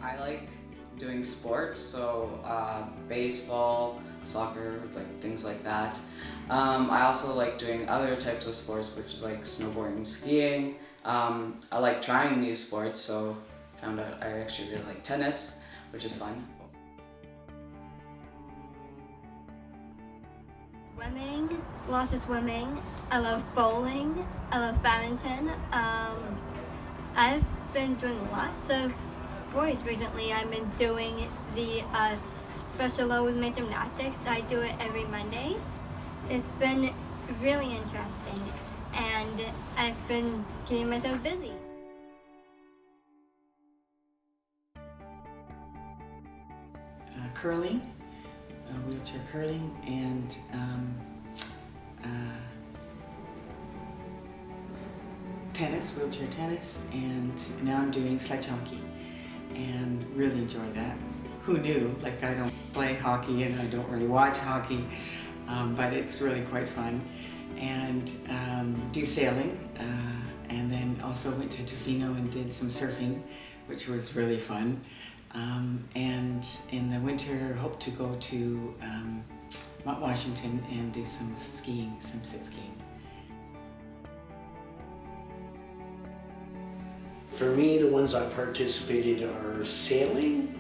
I like doing sports, so baseball, soccer, like things like that. I also like doing other types of sports, which is like snowboarding, skiing. I like trying new sports, so found out I actually really like tennis, which is fun. Swimming, lots of swimming. I love bowling. I love badminton. I've been doing lots of sports recently. I've been doing the special low movement gymnastics. I do it every Mondays. It's been really interesting, and I've been getting myself busy. Curling, wheelchair curling, and tennis, wheelchair tennis, and now I'm doing sledge hockey and really enjoy that. Who knew? Like, I don't play hockey and I don't really watch hockey, but it's really quite fun. And do sailing, and then also went to Tofino and did some surfing, which was really fun. And in the winter, hope to go to Mount Washington and do some skiing, some sit skiing. For me, the ones I participated are sailing,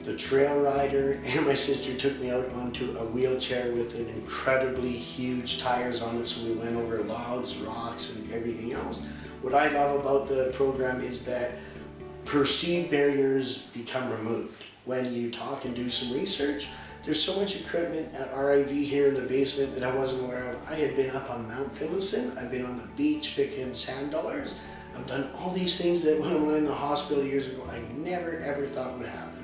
the trail rider, and my sister took me out onto a wheelchair with an incredibly huge tires on it, so we went over logs, rocks, and everything else. What I love about the program is that perceived barriers become removed. When you talk and do some research, there's so much equipment at RIV here in the basement that I wasn't aware of. I had been up on Mount Phillison, I've been on the beach picking sand dollars. I've done all these things that when I went in the hospital years ago, I never ever thought would happen.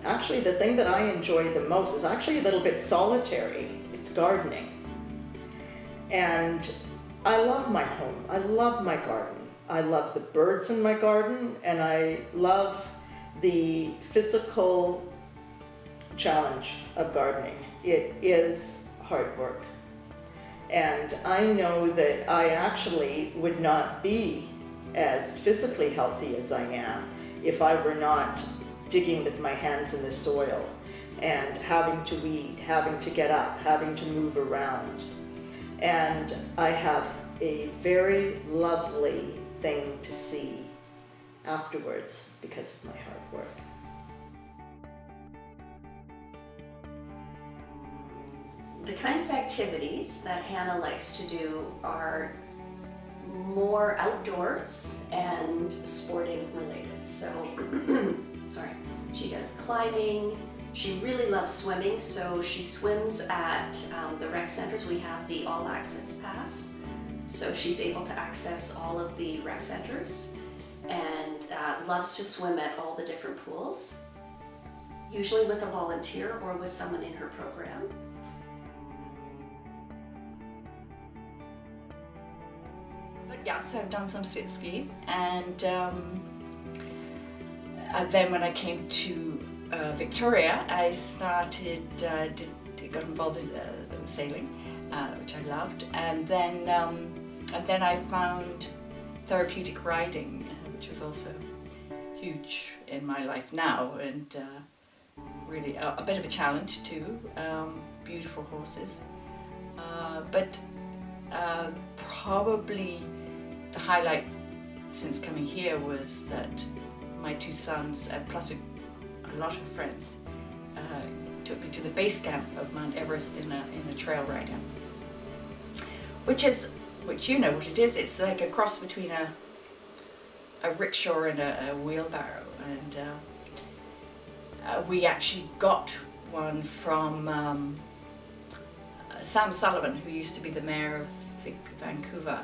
Actually, the thing that I enjoy the most is actually a little bit solitary. It's gardening. And I love my home. I love my garden. I love the birds in my garden, and I love the physical challenge of gardening. It is hard work. And I know that I actually would not be as physically healthy as I am if I were not digging with my hands in the soil and having to weed, having to get up, having to move around. And I have a very lovely thing to see afterwards because of my hard work. The kinds of activities that Hannah likes to do are more outdoors and sporting related. So, sorry, she does climbing. She really loves swimming, so she swims at the rec centers. We have the all access pass, so she's able to access all of the rec centers, and loves to swim at all the different pools, usually with a volunteer or with someone in her program. Yes, I've done some sit ski, and then when I came to Victoria, I started, got involved in the sailing, which I loved, and then I found therapeutic riding, which was also huge in my life now, and really a bit of a challenge too. Beautiful horses, but probably the highlight since coming here was that my two sons, plus a lot of friends, took me to the base camp of Mount Everest in a trail rider, which you know what it is. It's like a cross between a rickshaw and a wheelbarrow, and we actually got one from Sam Sullivan, who used to be the mayor of Vancouver,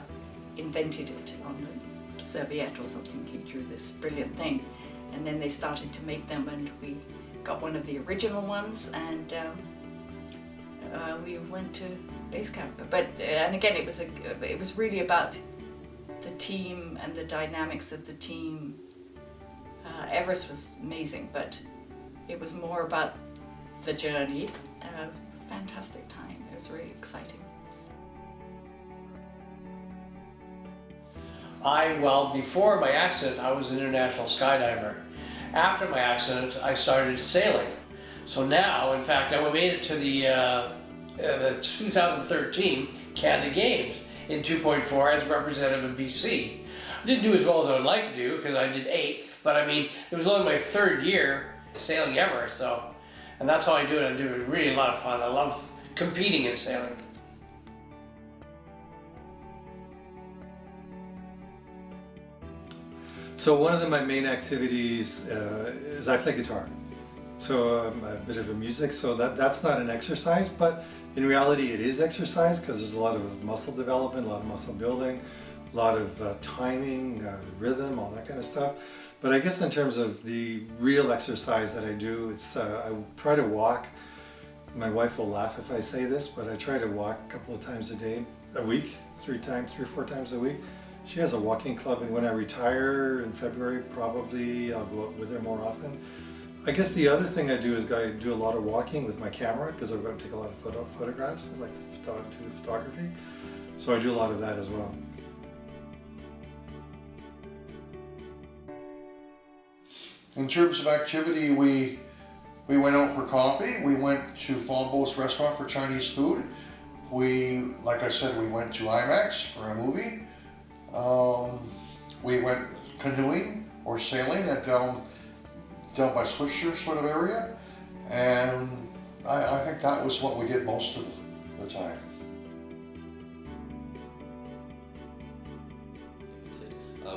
invented it on a serviette or something. He drew this brilliant thing, and then they started to make them, and we got one of the original ones, and we went to base camp. But and again, it was really about the team and the dynamics of the team. Everest was amazing, but it was more about the journey. Fantastic time. It was really exciting. Well, before my accident, I was an international skydiver. After my accident, I started sailing. So now, in fact, I made it to the 2013 Canada Games in 2.4 as representative of BC. I didn't do as well as I would like to do because I did 8th, but I mean, it was only my 3rd year sailing ever, so, and that's how I do it. I do it really a lot of fun. I love competing in sailing. So one of my main activities is I play guitar. So I'm a bit of a music, so that's not an exercise, but in reality it is exercise because there's a lot of muscle development, a lot of muscle building, a lot of timing, rhythm, all that kind of stuff. But I guess in terms of the real exercise that I do, it's I try to walk. My wife will laugh if I say this, but I try to walk a couple of times a week, 3 or 4 times a week. She has a walking club, and when I retire in February, probably I'll go out with her more often. I guess the other thing I do is I do a lot of walking with my camera because I've got to take a lot of photographs. I like to do photography, so I do a lot of that as well. In terms of activity, we went out for coffee. We went to Fombo's restaurant for Chinese food. Like I said, we went to IMAX for a movie. We went canoeing or sailing down by Swiftsure sort of area, and I think that was what we did most of the time.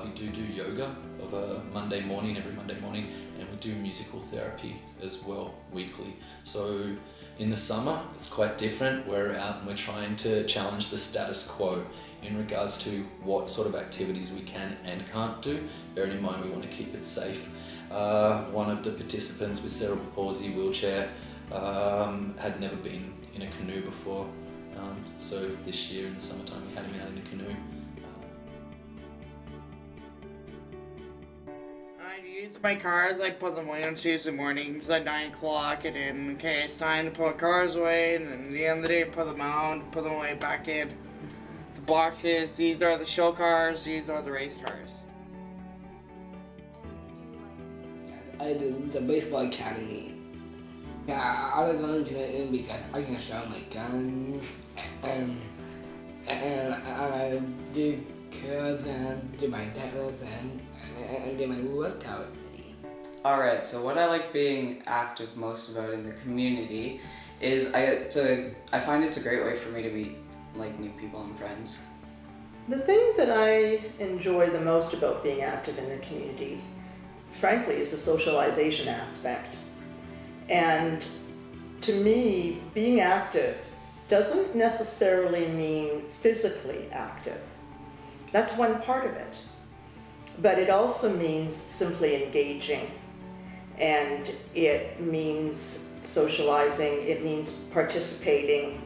We do yoga of a Monday morning, every Monday morning, and we do musical therapy as well weekly. So in the summer, it's quite different. We're out and we're trying to challenge the status quo in regards to what sort of activities we can and can't do, bearing in mind we want to keep it safe. One of the participants with cerebral palsy wheelchair had never been in a canoe before, so this year in the summertime we had him out in a canoe. I use my cars, I put them away on Tuesday mornings at 9 o'clock, and then, okay, it's time to put cars away, and then at the end of the day, put them out, put them away back in the boxes. These are the show cars, these are the race cars. I did the baseball academy. Yeah, I was going to it because I can show my guns, and I did curls and did my deadlifts and did my workout. Alright, so what I like being active most about in the community is I find it's a great way for me to meet like new people and friends. The thing that I enjoy the most about being active in the community, frankly, is the socialization aspect. And to me, being active doesn't necessarily mean physically active. That's one part of it. But it also means simply engaging, and it means socializing, it means participating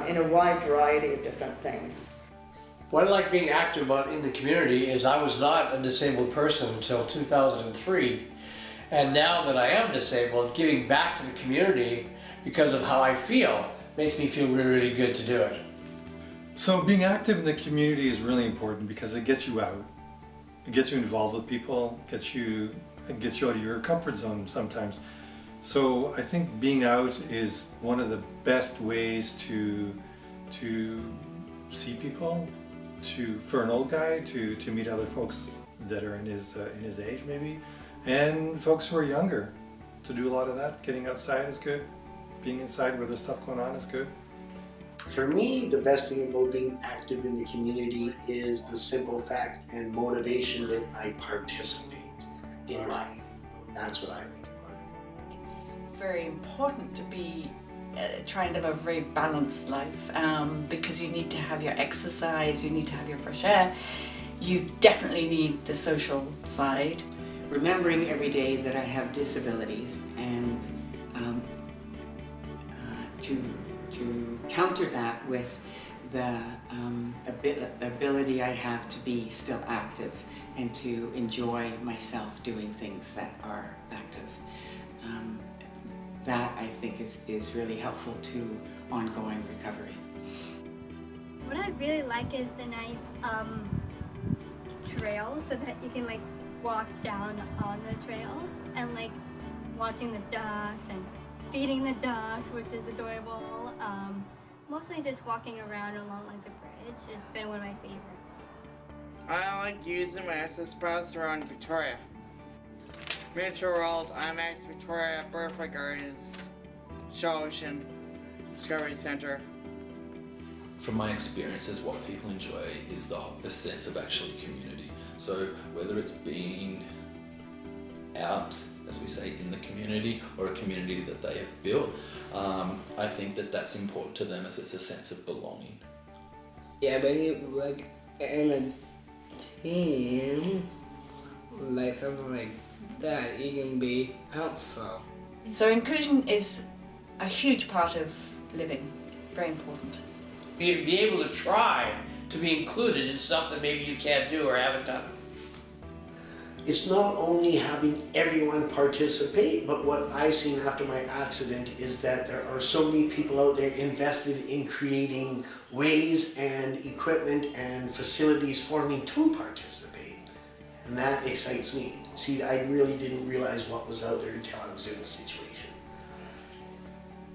in a wide variety of different things. What I like being active about in the community is I was not a disabled person until 2003, and now that I am disabled, giving back to the community because of how I feel makes me feel really, really good to do it. So being active in the community is really important because it gets you out. It gets you involved with people, it gets you out of your comfort zone sometimes. So I think being out is one of the best ways to see people, for an old guy, to meet other folks that are in his age maybe, and folks who are younger. To do a lot of that, getting outside is good. Being inside where there's stuff going on is good. For me, the best thing about being active in the community is the simple fact and motivation that I participate in life. That's what I think about it. It's very important to be trying to live a very balanced life because you need to have your exercise, you need to have your fresh air, you definitely need the social side. Remembering every day that I have disabilities and to counter that with the ability I have to be still active and to enjoy myself doing things that are active. That I think is really helpful to ongoing recovery. What I really like is the nice trails so that you can like walk down on the trails and like watching the ducks and feeding the ducks, which is adorable. Mostly just walking around along like the bridge has been one of my favorites. I like using my SS Pass around Victoria. Miniature World, IMAX Victoria, Butterfly Gardens, Shaw Ocean, Discovery Center. From my experiences, what people enjoy is the sense of actually community. So whether it's being out, as we say, in the community or a community that they have built, I think that that's important to them as it's a sense of belonging. Yeah, but you like in a team, like something like that, you can be helpful. So inclusion is a huge part of living, very important. Be able to try to be included in stuff that maybe you can't do or haven't done. It's not only having everyone participate, but what I've seen after my accident is that there are so many people out there invested in creating ways and equipment and facilities for me to participate. And that excites me. See, I really didn't realize what was out there until I was in the situation.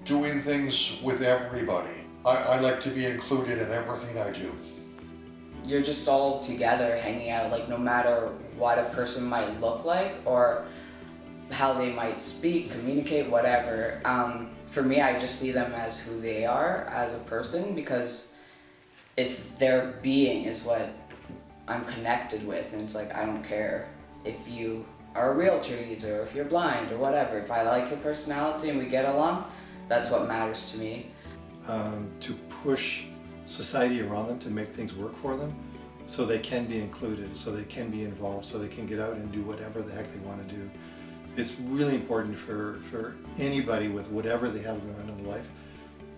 Doing things with everybody. I like to be included in everything I do. You're just all together hanging out, like no matter what a person might look like or how they might speak, communicate, whatever. For me, I just see them as who they are as a person because it's their being is what I'm connected with, and it's like I don't care if you are a wheelchair user or if you're blind or whatever. If I like your personality and we get along, that's what matters to me. To push society around them to make things work for them so they can be included, so they can be involved, so they can get out and do whatever the heck they want to do. It's really important for anybody with whatever they have going on in life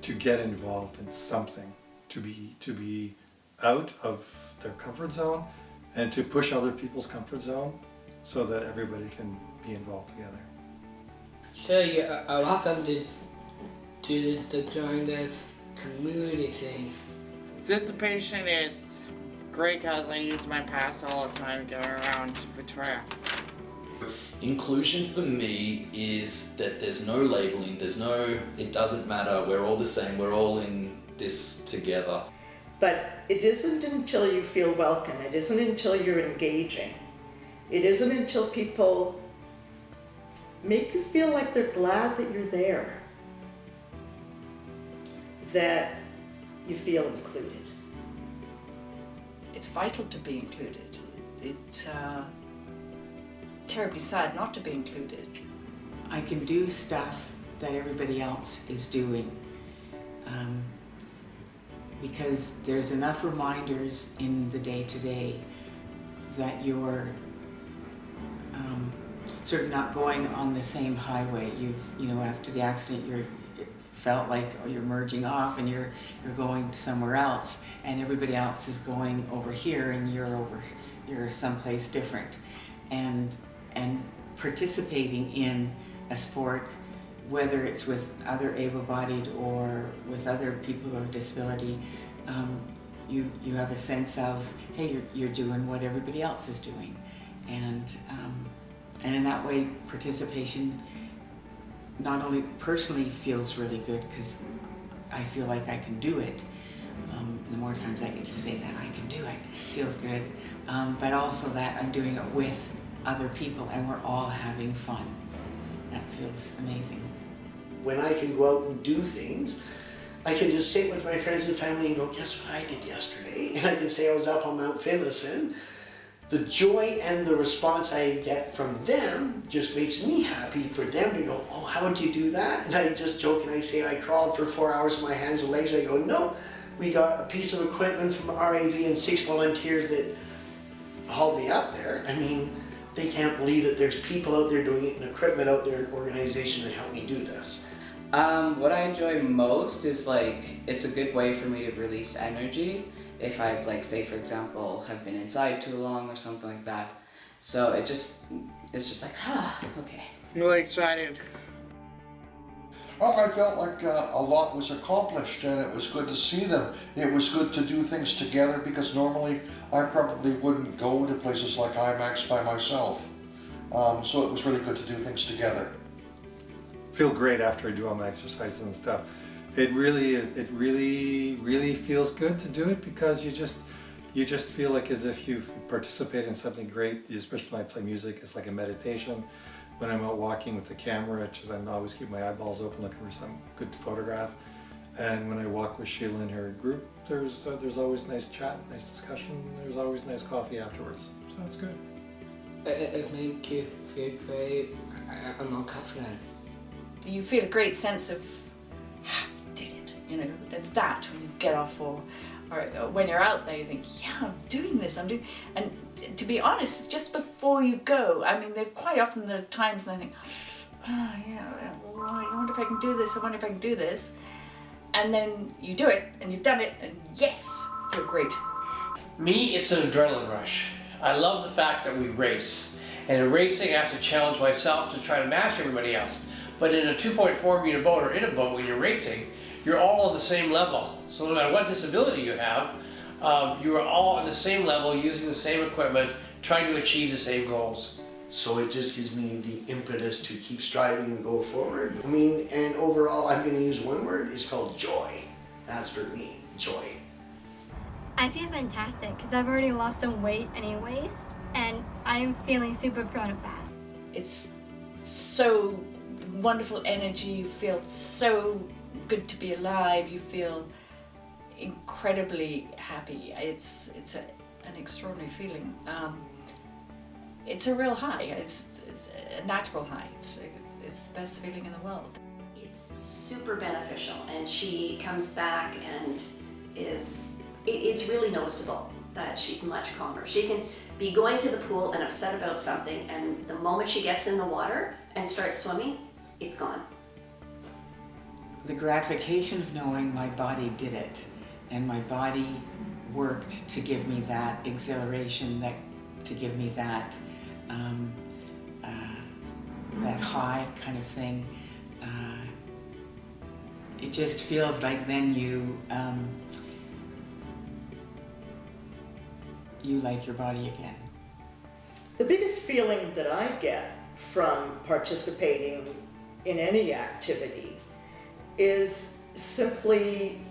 to get involved in something, to be out of their comfort zone and to push other people's comfort zone so that everybody can be involved together. So you're welcome to join this community thing. Dissipation is great because I use my pass all the time to get around Victoria. Inclusion for me is that there's no labeling, it doesn't matter, we're all the same, we're all in this together. But it isn't until you feel welcome, it isn't until you're engaging, it isn't until people make you feel like they're glad that you're there that you feel included. It's vital to be included. It's terribly sad not to be included. I can do stuff that everybody else is doing because there's enough reminders in the day-to-day that you're sort of not going on the same highway. After the accident, it felt like you're merging off and you're going somewhere else, and everybody else is going over here, and you're someplace different, and participating in a sport, whether it's with other able-bodied or with other people who have disability, you have a sense of, hey, you're doing what everybody else is doing, and in that way, participation not only personally feels really good because I feel like I can do it. The more times I get to say that I can do it, feels good. But also that I'm doing it with other people and we're all having fun. That feels amazing. When I can go out and do things, I can just sit with my friends and family and go, guess what I did yesterday? And I can say I was up on Mount Finlayson. The joy and the response I get from them just makes me happy for them to go, oh, how would you do that? And I just joke and I say I crawled for 4 hours with my hands and legs. I go, no, we got a piece of equipment from RAV and 6 volunteers that hauled me up there. I mean, they can't believe that there's people out there doing it and equipment out there, an organization to help me do this. What I enjoy most is it's a good way for me to release energy if I've say for example have been inside too long or something like that. So it's just like, okay. I'm really excited. Well, I felt like a lot was accomplished, and it was good to see them. It was good to do things together, because normally I probably wouldn't go to places like IMAX by myself. So it was really good to do things together. Feel great after I do all my exercises and stuff. It really is. It really feels good to do it, because you just feel like as if you've participated in something great. Especially when I play music, it's like a meditation. When I'm out walking with the camera, I'm always keep my eyeballs open looking for some good photograph. And when I walk with Sheila and her group, there's always nice chat, nice discussion. There's always nice coffee afterwards. So it's good. It makes you feel great. I'm more confident. You feel a great sense of, "Ah, did it," you know, that when you get off, or when you're out there, you think, yeah, I'm doing this, and to be honest, just before you go, I mean, quite often there are times when I think, oh yeah, well, I wonder if I can do this, I wonder if I can do this, and then you do it, and you've done it, and yes, you're great. Me, it's an adrenaline rush. I love the fact that we race. And in racing, I have to challenge myself to try to match everybody else. But in a 2.4 meter boat, or in a boat when you're racing, you're all on the same level. So no matter what disability you have, you are all on the same level, using the same equipment, trying to achieve the same goals. So it just gives me the impetus to keep striving and go forward. I mean, and overall, I'm going to use one word. It's called joy. That's for me, joy. I feel fantastic because I've already lost some weight anyways, and I'm feeling super proud of that. It's so wonderful energy, you feel so good to be alive, you feel incredibly happy. It's an extraordinary feeling. It's a real high, it's a natural high, it's the best feeling in the world. It's super beneficial, and she comes back and it's really noticeable that she's much calmer. She can be going to the pool and upset about something, and the moment she gets in the water and starts swimming, it's gone. The gratification of knowing my body did it, and my body worked to give me that exhilaration, to give me that that high kind of thing. It just feels like then you like your body again. The biggest feeling that I get from participating in any activity is simply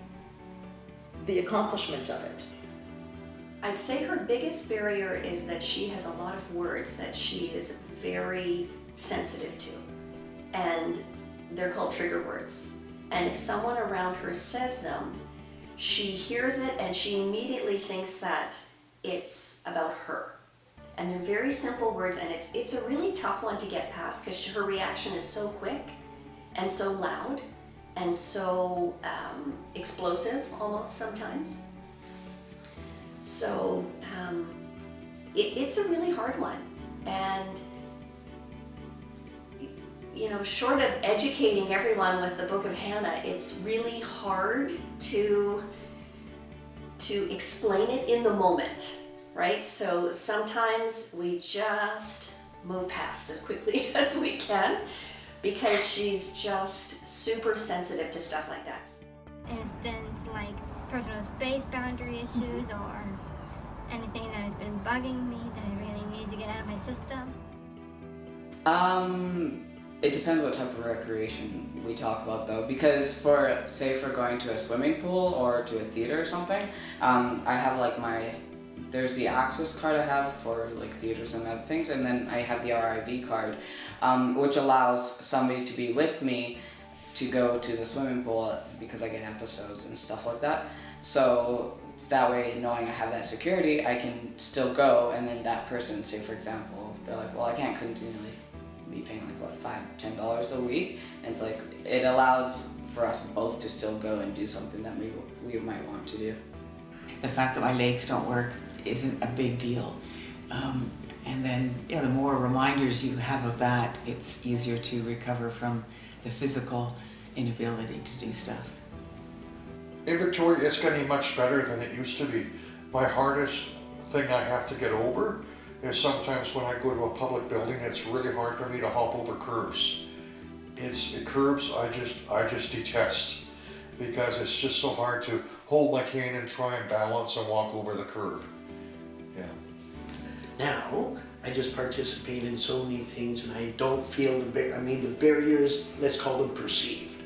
the accomplishment of it. I'd say her biggest barrier is that she has a lot of words that she is very sensitive to, and they're called trigger words. And if someone around her says them, she hears it and she immediately thinks that it's about her. And they're very simple words, and it's a really tough one to get past because her reaction is so quick and so loud and so explosive almost sometimes. So it's a really hard one. And you know, short of educating everyone with the Book of Hannah, it's really hard to explain it in the moment, right? So sometimes we just move past as quickly as we can because she's just super sensitive to stuff like that. Instance like personal space boundary issues or anything that has been bugging me that I really need to get out of my system. It depends what type of recreation we talk about though, because for going to a swimming pool or to a theater or something, I have like there's the access card I have for like theaters and other things, and then I have the RIV card, which allows somebody to be with me to go to the swimming pool because I get episodes and stuff like that. So that way, knowing I have that security, I can still go, and then that person, say for example, if they're like, well, I can't continually be paying like what, $5-10 a week, and it's like it allows for us both to still go and do something that we might want to do. The fact that my legs don't work isn't a big deal, and then the more reminders you have of that, it's easier to recover from the physical inability to do stuff. In Victoria, it's getting much better than it used to be. My hardest thing I have to get over is sometimes when I go to a public building, it's really hard for me to hop over curbs. curbs I just detest, because it's just so hard to hold my cane and try and balance and walk over the curb. Yeah. Now, I just participate in so many things and I don't feel the barriers, let's call them perceived.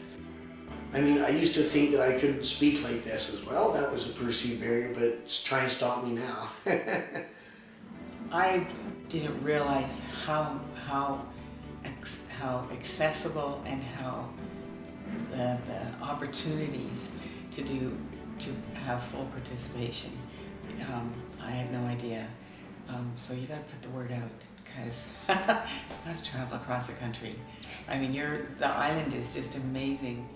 I mean, I used to think that I couldn't speak like this as well. That was a perceived barrier, but it's trying to stop me now. I didn't realize how accessible and how the opportunities to have full participation. I had no idea. So you got to put the word out, because it's got to travel across the country. I mean, the island is just amazing